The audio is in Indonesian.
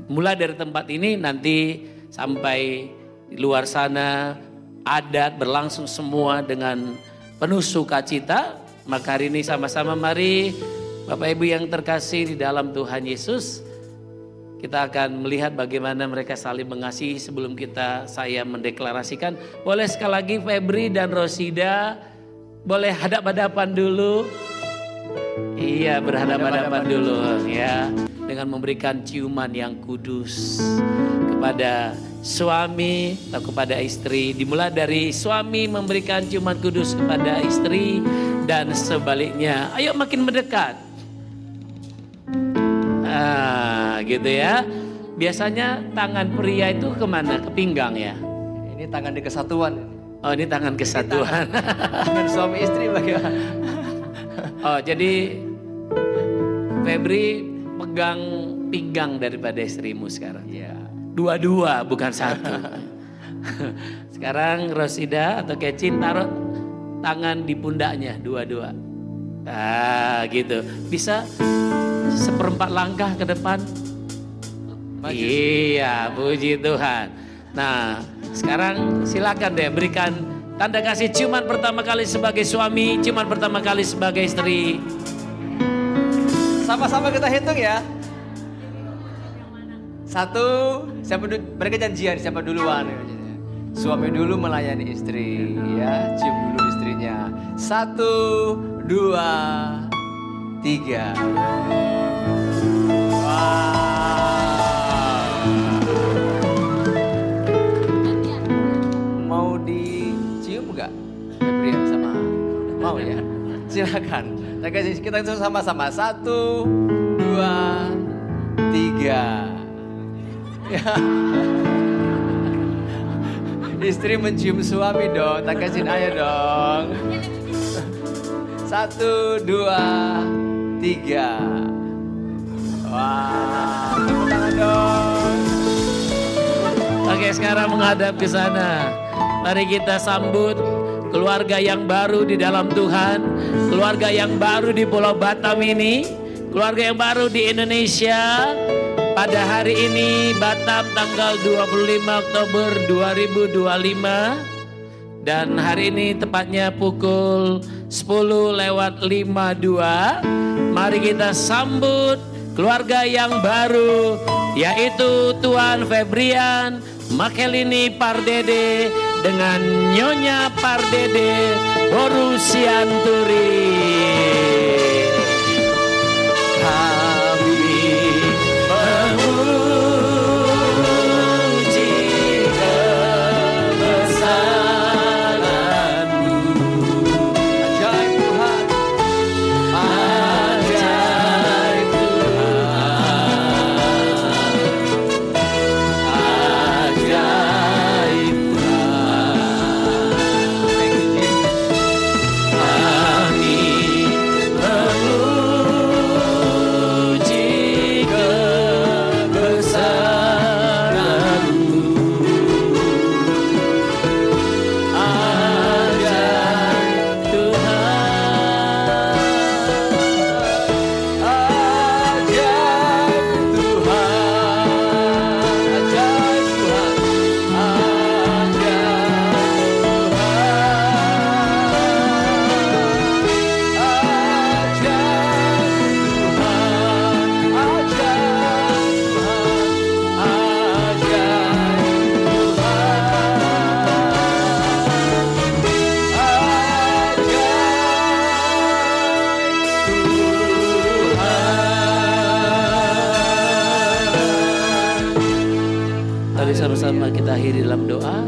mulai dari tempat ini nanti sampai di luar sana adat berlangsung semua dengan penuh sukacita. Maka hari ini sama-sama mari Bapak Ibu yang terkasih di dalam Tuhan Yesus, kita akan melihat bagaimana mereka saling mengasihi sebelum saya mendeklarasikan. Boleh sekali lagi Febri dan Rosida boleh hadap-hadapan dulu. Iya, berhadapan-hadapan dulu ya, dengan memberikan ciuman yang kudus kepada suami atau kepada istri. Dimulai dari suami memberikan ciuman kudus kepada istri dan sebaliknya. Ayo makin mendekat. Gitu ya. Biasanya tangan pria itu kemana? Ke pinggang ya? Ini tangan di kesatuan. Oh, ini tangan kesatuan. Tangan suami istri bagaimana? Oh, jadi Febri pegang pinggang daripada istrimu sekarang. Iya. Dua-dua, bukan satu. Sekarang Rosida atau Kecin taruh tangan di pundaknya, dua-dua. Gitu. Bisa seperempat langkah ke depan. Maju. Iya, puji Tuhan. Nah, sekarang silakan deh berikan tanda kasih ciuman pertama kali sebagai suami, ciuman pertama kali sebagai istri. Sama-sama kita hitung ya. 1, mereka janjian siapa duluan. Suami dulu melayani istri ya, cium dulu istrinya. 1, 2, 3. Mau dicium nggak? Febrian sama mau ya? Silakan. Kita itu sama-sama. 1, 2, 3. Ya. Istri mencium suami dong. Tak kasih ayo dong. 1, 2, 3. Wah, tepuk tangan dong. Oke, sekarang menghadap ke sana. Mari kita sambut keluarga yang baru di dalam Tuhan, keluarga yang baru di Pulau Batam ini, keluarga yang baru di Indonesia. Pada hari ini Batam tanggal 25 Oktober 2025 dan hari ini tepatnya pukul 10:52. Mari kita sambut keluarga yang baru, yaitu Tuan Febrian Makelini Pardede dengan Nyonya Pardede Borusianturi. Kami memuji kebesaran-Mu. Ajaib Tuhan. Ajaib Tuhan. Ajaib Kami memuji kebesaran-Mu. Ajaib Tuhan. Ajaib Tuhan. Ajaib Tuhan. Mari sama-sama kita akhiri dalam doa.